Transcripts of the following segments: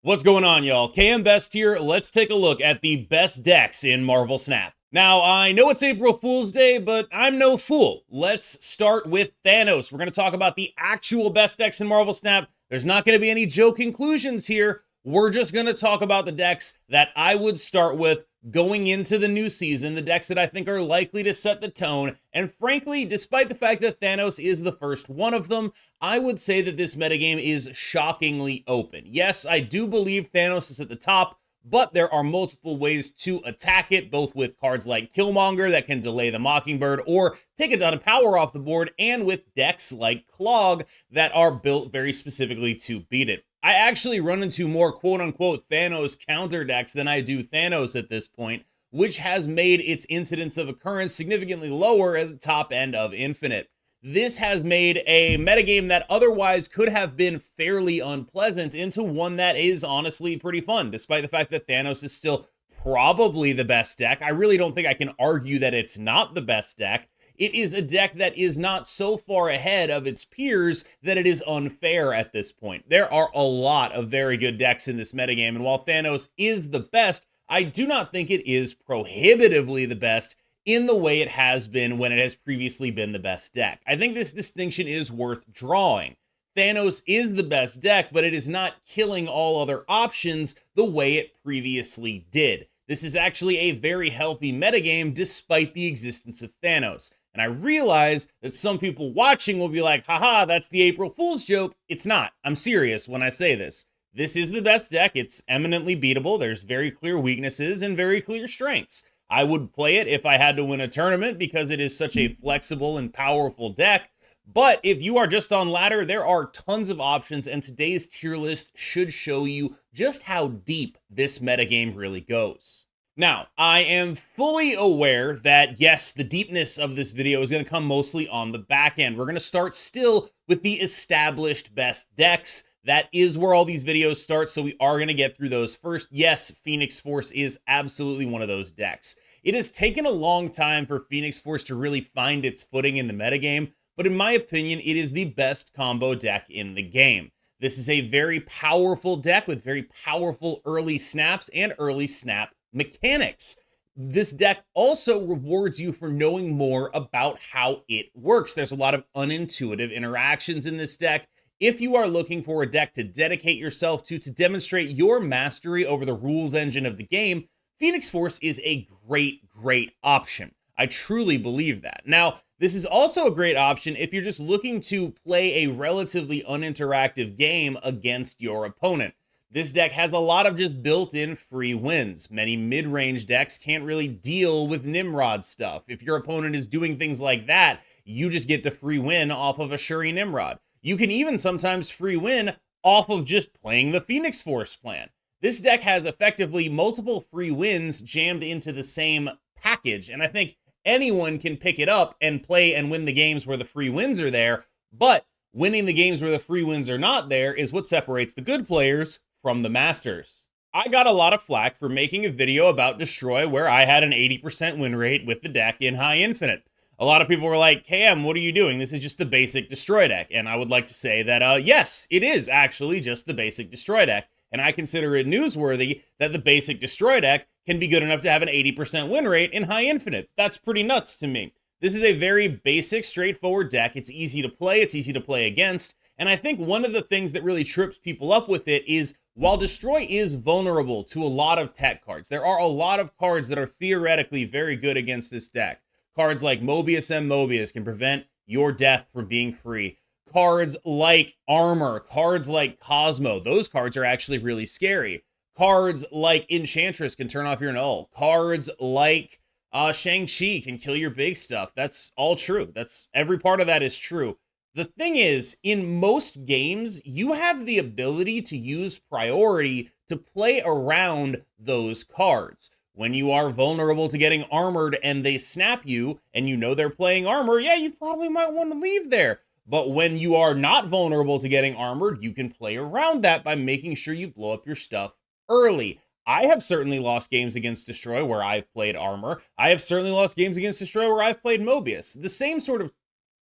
What's going on, y'all? KMBest here. Let's take a look at the best decks in Marvel Snap. Now, I know it's April Fool's Day, but I'm no fool. Let's start with Thanos. We're going to talk about the actual best decks in Marvel Snap. There's not going to be any joke conclusions here. We're just going to talk about the decks that I would start with going into the new season, the decks that I think are likely to set the tone. And frankly, despite the fact that Thanos is the first one of them, I would say that this metagame is shockingly open. Yes, I do believe Thanos is at the top, but there are multiple ways to attack it, both with cards like Killmonger that can delay the Mockingbird or take a ton of power off the board, and with decks like Clog that are built very specifically to beat it. I actually run into more quote-unquote Thanos counter decks than I do Thanos at this point, which has made its incidence of occurrence significantly lower at the top end of Infinite. This has made a metagame that otherwise could have been fairly unpleasant into one that is honestly pretty fun, despite the fact that Thanos is still probably the best deck. I really don't think I can argue that it's not the best deck. It is a deck that is not so far ahead of its peers that it is unfair at this point. There are a lot of very good decks in this metagame, and while Thanos is the best, I do not think it is prohibitively the best in the way it has been when it has previously been the best deck. I think this distinction is worth drawing. Thanos is the best deck, but it is not killing all other options the way it previously did. This is actually a very healthy metagame despite the existence of Thanos. And I realize that some people watching will be like, haha, that's the April Fool's joke. It's not. I'm serious when I say this. This is the best deck. It's eminently beatable. There's very clear weaknesses and very clear strengths. I would play it if I had to win a tournament because it is such a flexible and powerful deck. But if you are just on ladder, there are tons of options, and today's tier list should show you just how deep this metagame really goes. Now, I am fully aware that, yes, the deepness of this video is going to come mostly on the back end. We're going to start still with the established best decks. That is where all these videos start, so we are going to get through those first. Yes, Phoenix Force is absolutely one of those decks. It has taken a long time for Phoenix Force to really find its footing in the metagame, but in my opinion, it is the best combo deck in the game. This is a very powerful deck with very powerful early snaps and early snap mechanics. This deck also rewards you for knowing more about how it works. There's a lot of unintuitive interactions in this deck. If you are looking for a deck to dedicate yourself to demonstrate your mastery over the rules engine of the game, Phoenix Force is a great option. I truly believe that. Now, this is also a great option if you're just looking to play a relatively uninteractive game against your opponent. This deck has a lot of just built-in free wins. Many mid-range decks can't really deal with Nimrod stuff. If your opponent is doing things like that, you just get the free win off of a Shuri Nimrod. You can even sometimes free win off of just playing the Phoenix Force plan. This deck has effectively multiple free wins jammed into the same package, and I think anyone can pick it up and play and win the games where the free wins are there, but winning the games where the free wins are not there is what separates the good players from the masters. I got a lot of flack for making a video about Destroy where I had an 80% win rate with the deck in High Infinite. A lot of people were like, KM, what are you doing? This is just the basic Destroy deck. And I would like to say that, yes, it is actually just the basic Destroy deck. And I consider it newsworthy that the basic Destroy deck can be good enough to have an 80% win rate in High Infinite. That's pretty nuts to me. This is a very basic, straightforward deck. It's easy to play against. And I think one of the things that really trips people up with it is while Destroy is vulnerable to a lot of tech cards, there are a lot of cards that are theoretically very good against this deck. Cards like Mobius M. Mobius can prevent your death from being free. Cards like Armor, cards like Cosmo, those cards are actually really scary. Cards like Enchantress can turn off your null. Cards like Shang-Chi can kill your big stuff. That's all true. Every part of that is true. The thing is, in most games, you have the ability to use priority to play around those cards. When you are vulnerable to getting armored and they snap you, and you know they're playing armor, yeah, you probably might want to leave there. But when you are not vulnerable to getting armored, you can play around that by making sure you blow up your stuff early. I have certainly lost games against Destroy where I've played armor. I have certainly lost games against Destroy where I've played Mobius. The same sort of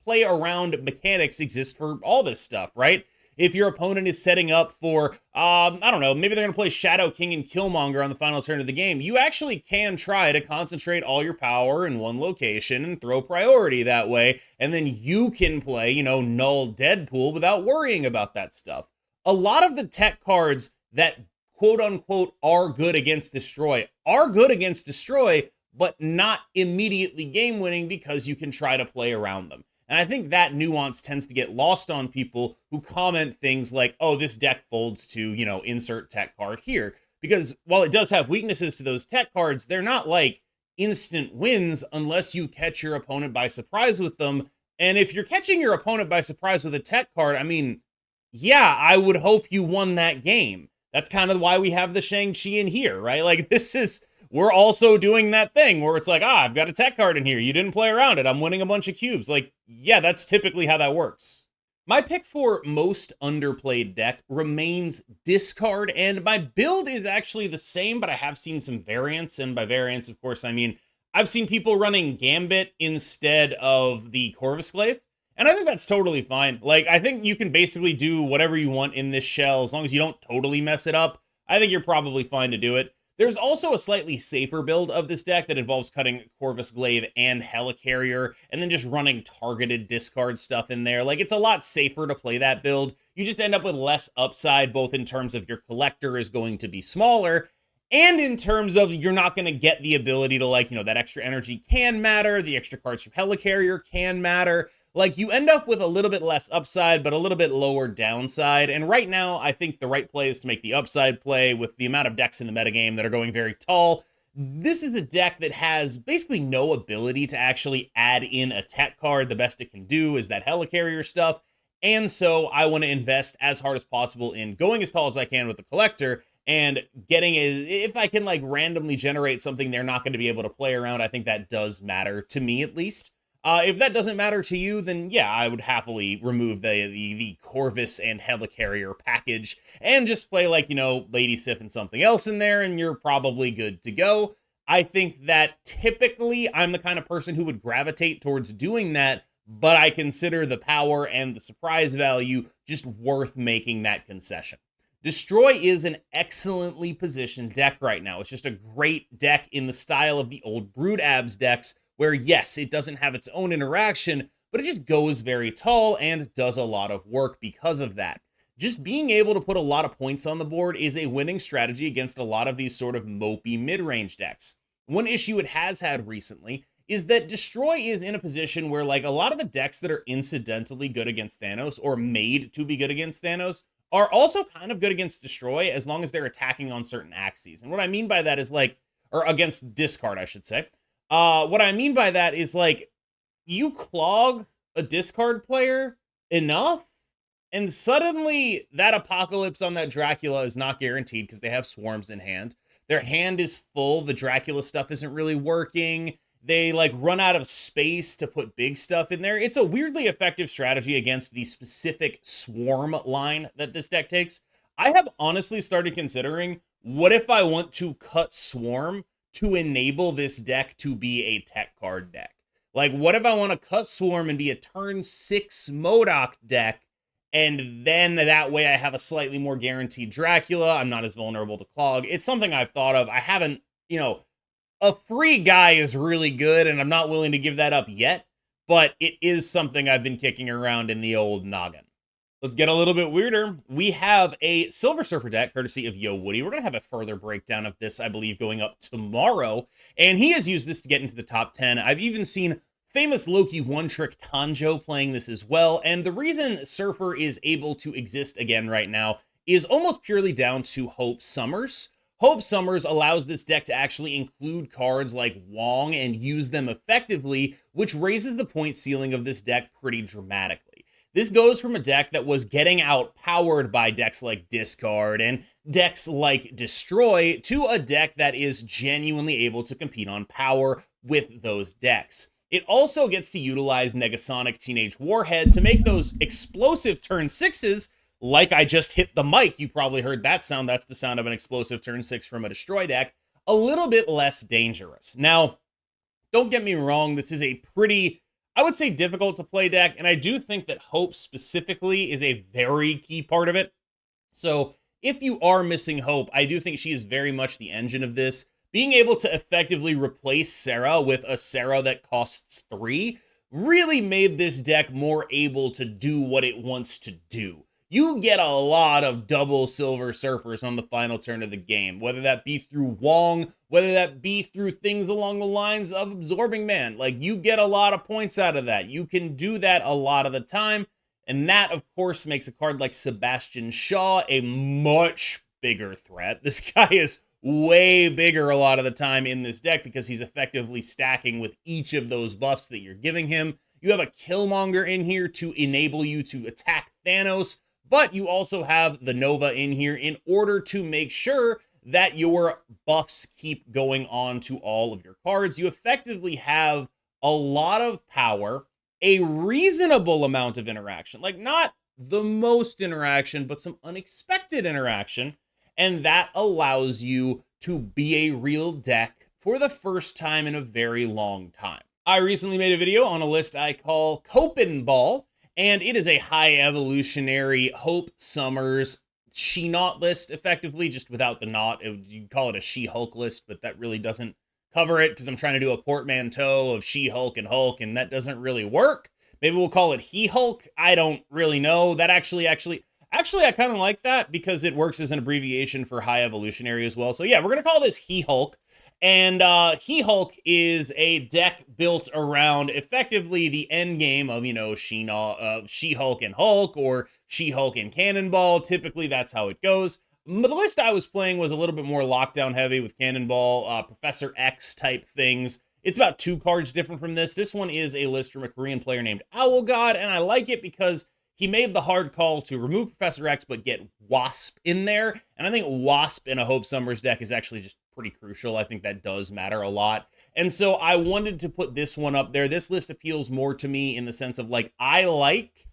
play around mechanics exist for all this stuff, right? If your opponent is setting up for, I don't know, maybe they're going to play Shadow King and Killmonger on the final turn of the game, you actually can try to concentrate all your power in one location and throw priority that way, and then you can play, you know, Null Deadpool without worrying about that stuff. A lot of the tech cards that quote unquote are good against Destroy are good against Destroy, but not immediately game winning because you can try to play around them. And I think that nuance tends to get lost on people who comment things like, oh, this deck folds to, you know, insert tech card here. Because while it does have weaknesses to those tech cards, they're not like instant wins unless you catch your opponent by surprise with them. And if you're catching your opponent by surprise with a tech card, I mean, yeah, I would hope you won that game. That's kind of why we have the Shang-Chi in here, right? Like, we're also doing that thing where it's like, I've got a tech card in here. You didn't play around it. I'm winning a bunch of cubes. Like, yeah, that's typically how that works. My pick for most underplayed deck remains Discard, and my build is actually the same, but I have seen some variants, and by variants, of course, I mean, I've seen people running Gambit instead of the Corvus Glaive. And I think that's totally fine. Like, I think you can basically do whatever you want in this shell, as long as you don't totally mess it up. I think you're probably fine to do it. There's also a slightly safer build of this deck that involves cutting Corvus Glaive and Helicarrier, and then just running targeted discard stuff in there. Like, it's a lot safer to play that build. You just end up with less upside, both in terms of your collector is going to be smaller, and in terms of you're not going to get the ability to, like, you know, that extra energy can matter, the extra cards from Helicarrier can matter. Like, you end up with a little bit less upside, but a little bit lower downside. And right now, I think the right play is to make the upside play with the amount of decks in the metagame that are going very tall. This is a deck that has basically no ability to actually add in a tech card. The best it can do is that Helicarrier stuff. And so I want to invest as hard as possible in going as tall as I can with the collector and getting if I can, like, randomly generate something they're not going to be able to play around. I think that does matter to me, at least. If that doesn't matter to you, then yeah, I would happily remove the Corvus and Helicarrier package and just play, like, you know, Lady Sif and something else in there, and you're probably good to go. I think that typically I'm the kind of person who would gravitate towards doing that, but I consider the power and the surprise value just worth making that concession. Destroy is an excellently positioned deck right now. It's just a great deck in the style of the old Brood Abs decks, where, yes, it doesn't have its own interaction, but it just goes very tall and does a lot of work because of that. Just being able to put a lot of points on the board is a winning strategy against a lot of these sort of mopey mid-range decks. One issue it has had recently is that Destroy is in a position where, like, a lot of the decks that are incidentally good against Thanos, or made to be good against Thanos, are also kind of good against Destroy as long as they're attacking on certain axes. And what I mean by that is, like, or against Discard, I should say. What I mean by that is, like, you clog a discard player enough, and suddenly that Apocalypse on that Dracula is not guaranteed because they have swarms in hand. Their hand is full, the Dracula stuff isn't really working, they, like, run out of space to put big stuff in there. It's a weirdly effective strategy against the specific swarm line that this deck takes. I have honestly started considering, what if I want to cut swarm to enable this deck to be a tech card deck? Like, what if I want to cut Swarm and be a turn 6 MODOK deck, and then that way I have a slightly more guaranteed Dracula, I'm not as vulnerable to Clog? It's something I've thought of. I haven't, you know, a free guy is really good, and I'm not willing to give that up yet, but it is something I've been kicking around in the old noggin. Let's get a little bit weirder. We have a Silver Surfer deck, courtesy of Yo Woody. We're going to have a further breakdown of this, I believe, going up tomorrow. And he has used this to get into the top 10. I've even seen famous Loki one-trick Tanjo playing this as well. And the reason Surfer is able to exist again right now is almost purely down to Hope Summers. Hope Summers allows this deck to actually include cards like Wong and use them effectively, which raises the point ceiling of this deck pretty dramatically. This goes from a deck that was getting outpowered by decks like Discard and decks like Destroy to a deck that is genuinely able to compete on power with those decks. It also gets to utilize Negasonic Teenage Warhead to make those explosive turn 6s, like I just hit the mic, you probably heard that sound, that's the sound of an explosive turn 6 from a Destroy deck, a little bit less dangerous. Now, don't get me wrong, this is a pretty, I would say difficult to play deck, and I do think that Hope specifically is a very key part of it. So if you are missing Hope, I do think she is very much the engine of this. Being able to effectively replace Sarah with a Sarah that costs 3 really made this deck more able to do what it wants to do. You get a lot of double Silver Surfers on the final turn of the game, whether that be through Wong, whether that be through things along the lines of Absorbing Man. Like, you get a lot of points out of that. You can do that a lot of the time, and that, of course, makes a card like Sebastian Shaw a much bigger threat. This guy is way bigger a lot of the time in this deck because he's effectively stacking with each of those buffs that you're giving him. You have a Killmonger in here to enable you to attack Thanos, but you also have the Nova in here in order to make sure that your buffs keep going on to all of your cards. You effectively have a lot of power, a reasonable amount of interaction, like not the most interaction, but some unexpected interaction, and that allows you to be a real deck for the first time in a very long time. I recently made a video on a list I call Copinball, and it is a high evolutionary Hope Summers She-Not list, effectively, just without the not. You'd call it a She-Hulk list, but that really doesn't cover it because I'm trying to do a portmanteau of She-Hulk, and that doesn't really work. Maybe we'll call it He-Hulk. I don't really know. That actually, I kind of like that because it works as an abbreviation for high evolutionary as well. So yeah, we're going to call this He-Hulk. And He-Hulk is a deck built around effectively the end game of, She-Hulk and Hulk, or She-Hulk and Cannonball. Typically, that's how it goes. But the list I was playing was a little bit more lockdown heavy with Cannonball, Professor X type things. It's about 2 cards different from this. This one is a list from a Korean player named Owl God, and I like it because he made the hard call to remove Professor X but get Wasp in there. And I think Wasp in a Hope Summers deck is actually just pretty crucial. I think that does matter a lot. And so I wanted to put this one up there. This list appeals more to me in the sense of, like, I like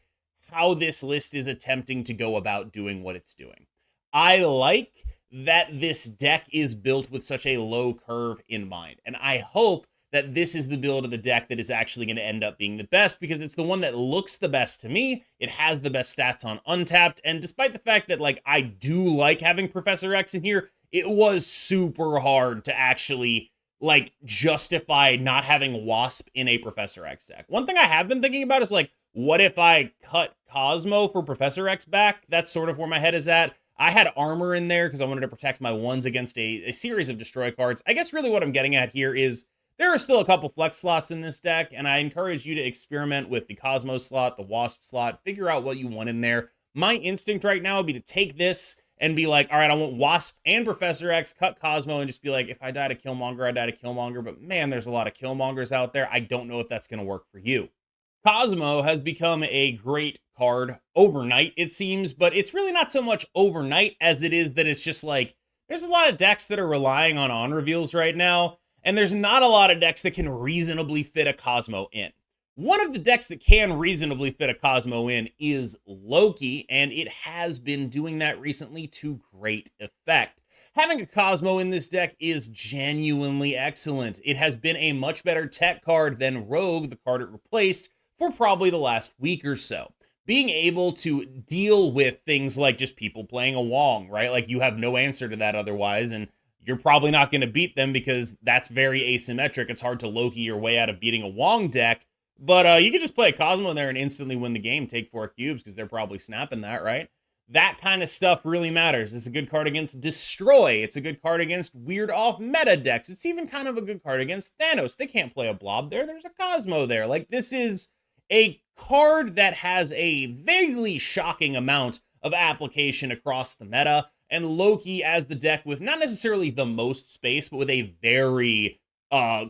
how this list is attempting to go about doing what it's doing. I like that this deck is built with such a low curve in mind. And I hope that this is the build of the deck that is actually going to end up being the best, because it's the one that looks the best to me. It has the best stats on Untapped, and despite the fact that, like, I do like having Professor X in here, it was super hard to actually, like, justify not having Wasp in a Professor X deck. One thing I have been thinking about is, like, what if I cut Cosmo for Professor X back? That's sort of where my head is at. I had armor in there because I wanted to protect my ones against a series of destroy cards. I guess really what I'm getting at here is there are still a couple flex slots in this deck, and I encourage you to experiment with the Cosmo slot, the Wasp slot, figure out what you want in there. My instinct right now would be to take this and be like, all right, I want Wasp and Professor X, cut Cosmo, and just be like, if I die to Killmonger, I die to Killmonger. But man, there's a lot of Killmongers out there. I don't know if that's going to work for you. Cosmo has become a great card overnight, it seems, but it's really not so much overnight as it is that it's just like, there's a lot of decks that are relying on reveals right now, and there's not a lot of decks that can reasonably fit a Cosmo in. One of the decks that can reasonably fit a Cosmo in is Loki, and it has been doing that recently to great effect. Having a Cosmo in this deck is genuinely excellent. It has been a much better tech card than Rogue, the card it replaced, for probably the last week or so. Being able to deal with things like just people playing a Wong, right? Like, you have no answer to that otherwise, and you're probably not going to beat them because that's very asymmetric. It's hard to Loki your way out of beating a Wong deck, but you can just play a Cosmo in there and instantly win the game, take 4 cubes, because they're probably snapping that, right? That kind of stuff really matters. It's a good card against Destroy. It's a good card against weird off-meta decks. It's even kind of a good card against Thanos. They can't play a blob there. There's a Cosmo there. Like, this is a card that has a vaguely shocking amount of application across the meta, and Loki as the deck with not necessarily the most space, but with a very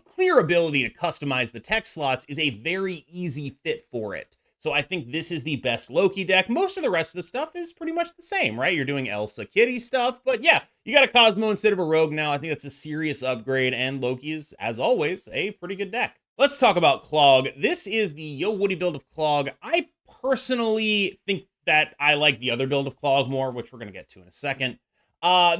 clear ability to customize the tech slots is a very easy fit for it. So I think this is the best Loki deck. Most of the rest of the stuff is pretty much the same, right? You're doing Elsa Kitty stuff, but yeah, you got a Cosmo instead of a Rogue now. I think that's a serious upgrade, and Loki is, as always, a pretty good deck. Let's talk about Clog. This is the Yo Woody build of Clog. I personally think that I like the other build of Clog more, which we're going to get to in a second.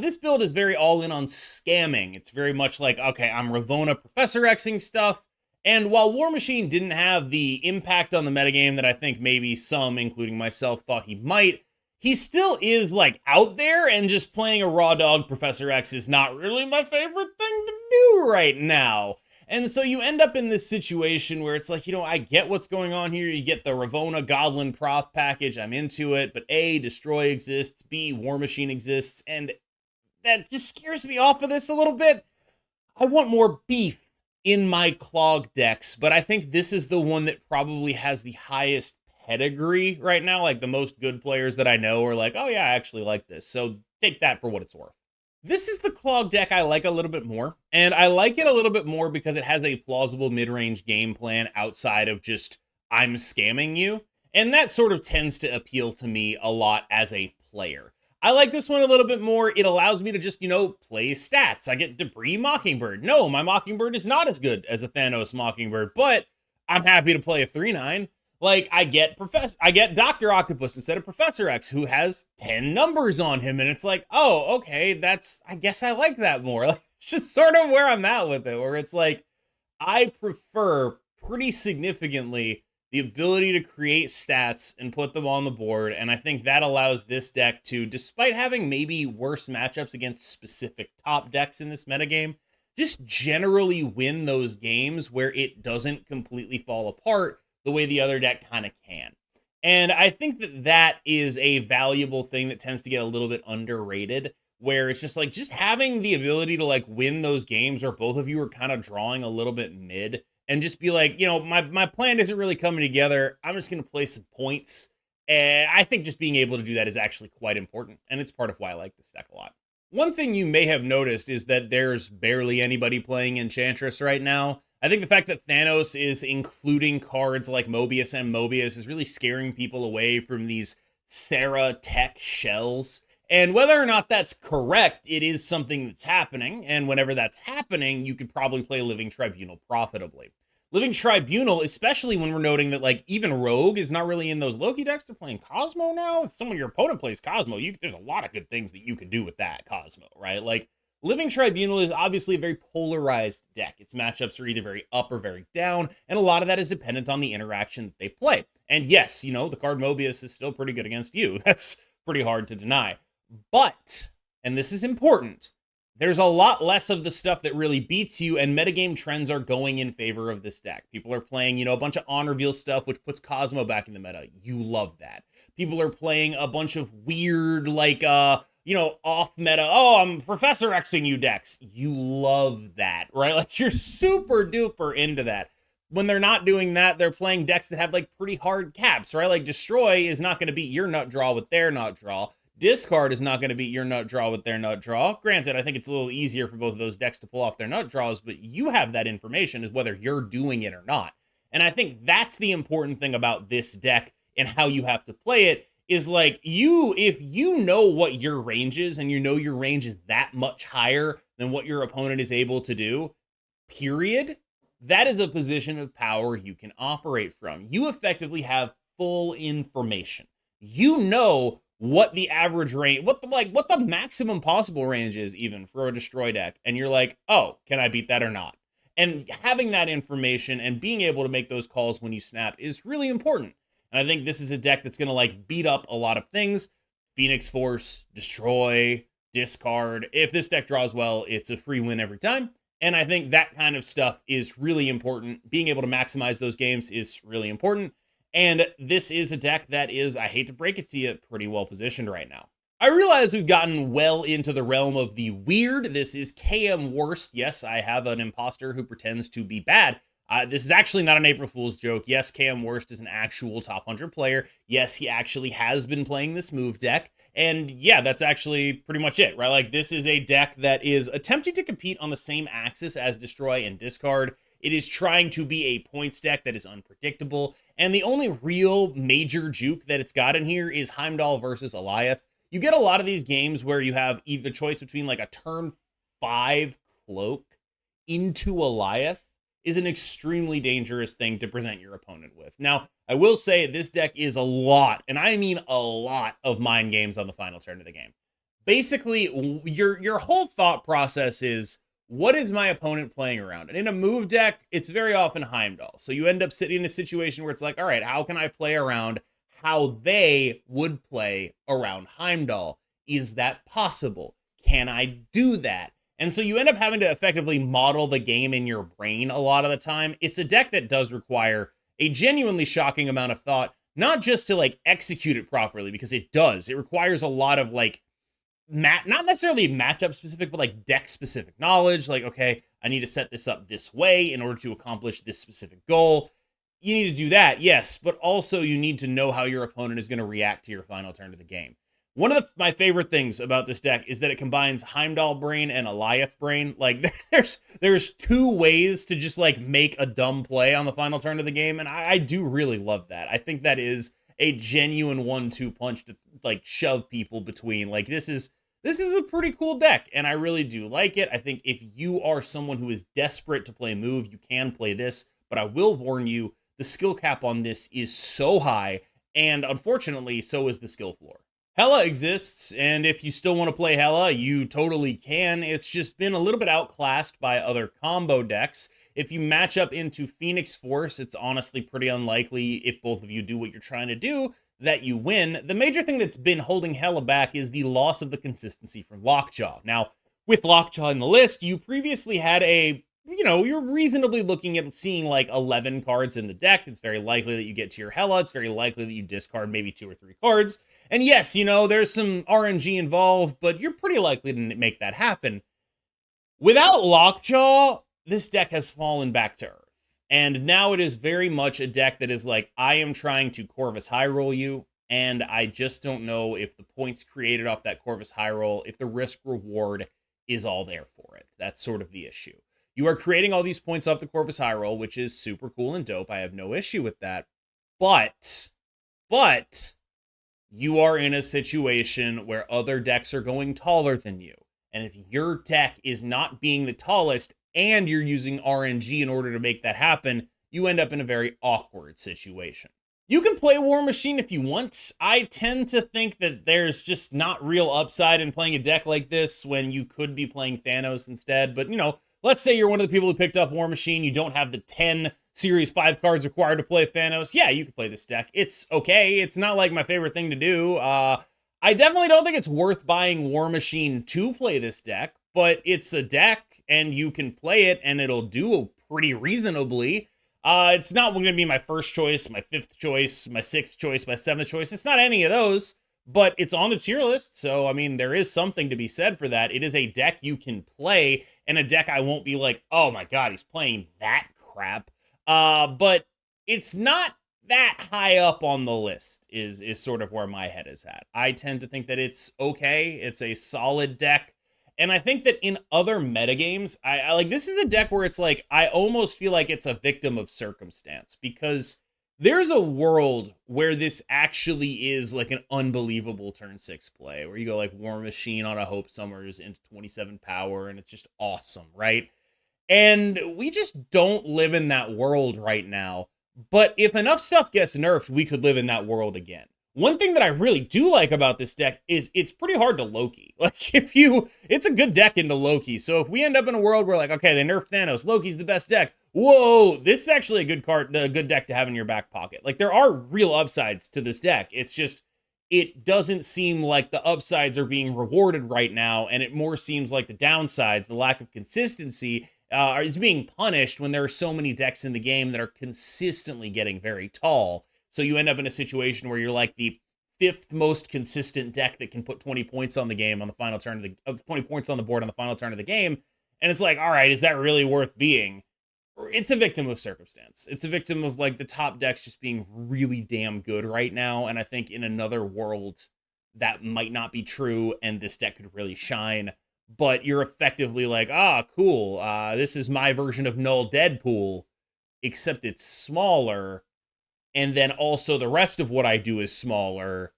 This build is very all in on scamming. It's very much like, okay, I'm Ravonna Professor Xing stuff, And while War Machine didn't have the impact on the metagame that I think maybe some, including myself, thought he might, he still is like out there, and just playing a raw dog Professor X is not really my favorite thing to do right now. And so you end up in this situation where it's like, I get what's going on here. You get the Ravona Goblin Prof package. I'm into it. But A, Destroy exists. B, War Machine exists. And that just scares me off of this a little bit. I want more beef in my Clog decks, but I think this is the one that probably has the highest pedigree right now. Like, the most good players that I know are like, oh yeah, I actually like this. So take that for what it's worth. This is the Clog deck I like a little bit more, and I like it a little bit more because it has a plausible mid-range game plan outside of just, I'm scamming you, and that sort of tends to appeal to me a lot as a player. I like this one a little bit more. It allows me to just, play stats. I get Debris Mockingbird. No, my Mockingbird is not as good as a Thanos Mockingbird, but I'm happy to play a 3/9. Like, I get Dr. Octopus instead of Professor X, who has 10 numbers on him, and it's like, oh, okay, I guess I like that more. Like, it's just sort of where I'm at with it, where it's like, I prefer pretty significantly the ability to create stats and put them on the board, and I think that allows this deck to, despite having maybe worse matchups against specific top decks in this metagame, just generally win those games where it doesn't completely fall apart the way the other deck kind of can. And I think that is a valuable thing that tends to get a little bit underrated, where it's just like, just having the ability to like win those games where both of you are kind of drawing a little bit mid, and just be like, my plan isn't really coming together. I'm just going to play some points. And I think just being able to do that is actually quite important, and it's part of why I like this deck a lot. One thing you may have noticed is that there's barely anybody playing Enchantress right now. I think the fact that Thanos is including cards like Mobius and Mobius is really scaring people away from these Sarah tech shells. And whether or not that's correct, it is something that's happening. And whenever that's happening, you could probably play Living Tribunal profitably. Living Tribunal, especially when we're noting that, like, even Rogue is not really in those Loki decks. They're playing Cosmo now. If someone, your opponent plays Cosmo, there's a lot of good things that you could do with that Cosmo, right? Like, Living Tribunal is obviously a very polarized deck. Its matchups are either very up or very down, and a lot of that is dependent on the interaction that they play. And yes, the card Mobius is still pretty good against you. That's pretty hard to deny. But, and this is important, there's a lot less of the stuff that really beats you, and metagame trends are going in favor of this deck. People are playing, a bunch of on reveal stuff, which puts Cosmo back in the meta. You love that. People are playing a bunch of weird, like, off meta, oh, I'm Professor Xing you decks. You love that, right? Like, you're super duper into that. When they're not doing that, they're playing decks that have like pretty hard caps, right? Like, Destroy is not going to beat your nut draw with their nut draw. Discard is not going to beat your nut draw with their nut draw. Granted, I think it's a little easier for both of those decks to pull off their nut draws, but you have that information, whether you're doing it or not. And I think that's the important thing about this deck and how you have to play it, is like, if you know what your range is, and your range is that much higher than what your opponent is able to do, period, that is a position of power you can operate from. You effectively have full information. You know what the average range, what the maximum possible range is even for a Destroy deck, and you're like, oh, can I beat that or not? And having that information and being able to make those calls when you snap is really important. And I think this is a deck that's going to like beat up a lot of things. Phoenix Force, Destroy, Discard. If this deck draws well, it's a free win every time. And I think that kind of stuff is really important. Being able to maximize those games is really important. And this is a deck that is, I hate to break it to you, pretty well positioned right now. I realize we've gotten well into the realm of the weird. This is KM Worst. Yes, I have an imposter who pretends to be bad. This is actually not an April Fool's joke. Yes, KM Worst is an actual top 100 player. Yes, he actually has been playing this move deck. And yeah, that's actually pretty much it, right? Like, this is a deck that is attempting to compete on the same axis as Destroy and Discard. It is trying to be a points deck that is unpredictable. And the only real major juke that it's got in here is Heimdall versus Eliath. You get a lot of these games where you have either choice between like a turn 5 Cloak into Eliath is an extremely dangerous thing to present your opponent with. Now, I will say this deck is a lot, and I mean a lot, of mind games on the final turn of the game. Basically, your whole thought process is, what is my opponent playing around? And in a move deck, it's very often Heimdall. So you end up sitting in a situation where it's like, all right, how can I play around how they would play around Heimdall? Is that possible? Can I do that? And so you end up having to effectively model the game in your brain a lot of the time. It's a deck that does require a genuinely shocking amount of thought, not just to like execute it properly, because it does. It requires a lot of like not necessarily matchup specific, but like deck specific knowledge. Like, okay, I need to set this up this way in order to accomplish this specific goal. You need to do that, yes, but also you need to know how your opponent is going to react to your final turn of the game. One of my favorite things about this deck is that it combines Heimdall Brain and Eliath Brain. Like, there's two ways to just like make a dumb play on the final turn of the game, and I do really love that. I think that is a genuine 1-2 punch to like shove people between. Like, this is a pretty cool deck, and I really do like it. I think if you are someone who is desperate to play move, you can play this, but I will warn you, the skill cap on this is so high, and unfortunately, so is the skill floor. Hela exists, and if you still want to play Hela, you totally can. It's just been a little bit outclassed by other combo decks. If you match up into Phoenix Force, it's honestly pretty unlikely, if both of you do what you're trying to do, that you win. The major thing that's been holding Hela back is the loss of the consistency from Lockjaw. Now, with Lockjaw in the list, you previously had you're reasonably looking at seeing like 11 cards in the deck. It's very likely that you get to your Hela. It's very likely that you discard maybe 2 or 3 cards. And yes, there's some RNG involved, but you're pretty likely to make that happen. Without Lockjaw, this deck has fallen back to earth. And now it is very much a deck that is like, I am trying to Corvus High Roll you, and I just don't know if the points created off that Corvus High Roll, if the risk reward is all there for it. That's sort of the issue. You are creating all these points off the Corvus High Roll, which is super cool and dope. I have no issue with that. But you are in a situation where other decks are going taller than you. And if your deck is not being the tallest and you're using RNG in order to make that happen, you end up in a very awkward situation. You can play War Machine if you want. I tend to think that there's just not real upside in playing a deck like this when you could be playing Thanos instead. But, let's say you're one of the people who picked up War Machine, you don't have the 10 Series 5 cards required to play Thanos. Yeah, you can play this deck. It's okay. It's not like my favorite thing to do. I definitely don't think it's worth buying War Machine to play this deck, but it's a deck and you can play it and it'll do pretty reasonably. It's not going to be my first choice, my 5th choice, my 6th choice, my 7th choice. It's not any of those, but it's on the tier list. So, I mean, there is something to be said for that. It is a deck you can play, and a deck I won't be like, oh my God, he's playing that crap. But it's not that high up on the list is sort of where my head is at. I tend to think that it's okay. It's a solid deck. And I think that in other metagames, I like, this is a deck where it's like, I almost feel like it's a victim of circumstance, because there's a world where this actually is like an unbelievable turn 6 play, where you go like War Machine on a Hope Summers into 27 power, and it's just awesome, right? And we just don't live in that world right now. But if enough stuff gets nerfed, we could live in that world again. One thing that I really do like about this deck is it's pretty hard to Loki. Like, it's a good deck into Loki. So if we end up in a world where like, okay, they nerf Thanos, Loki's the best deck. Whoa, this is actually a good deck to have in your back pocket. Like, there are real upsides to this deck. It's just, it doesn't seem like the upsides are being rewarded right now, and it more seems like the downsides, the lack of consistency, is being punished when there are so many decks in the game that are consistently getting very tall. So you end up in a situation where you're like the 5th most consistent deck that can put 20 points on the game on the final turn of the 20 points on the board on the final turn of the game. And it's like, all right, is that really worth being? It's a victim of circumstance. It's a victim of like the top decks just being really damn good right now. And I think in another world that might not be true, and this deck could really shine. But you're effectively like, cool. This is my version of Null Deadpool, except it's smaller. And then also the rest of what I do is smaller,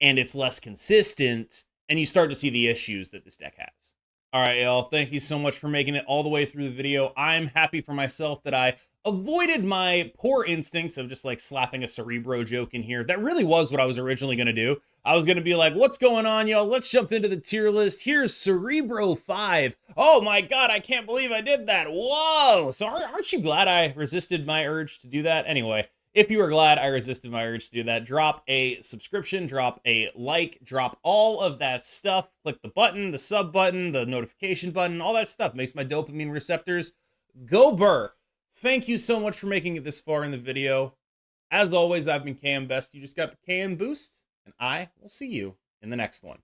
and it's less consistent, and you start to see the issues that this deck has. All right, y'all, thank you so much for making it all the way through the video. I'm happy for myself that I avoided my poor instincts of just like slapping a Cerebro joke in here. That really was what I was originally going to do. I was going to be like, what's going on, y'all? Let's jump into the tier list. Here's Cerebro 5. Oh my god, I can't believe I did that. Whoa! So aren't you glad I resisted my urge to do that? Anyway, if you are glad I resisted my urge to do that, drop a subscription, drop a like, drop all of that stuff. Click the button, the sub button, the notification button, all that stuff makes my dopamine receptors go burr. Thank you so much for making it this far in the video. As always, I've been KMBest. You just got the KM Boost, and I will see you in the next one.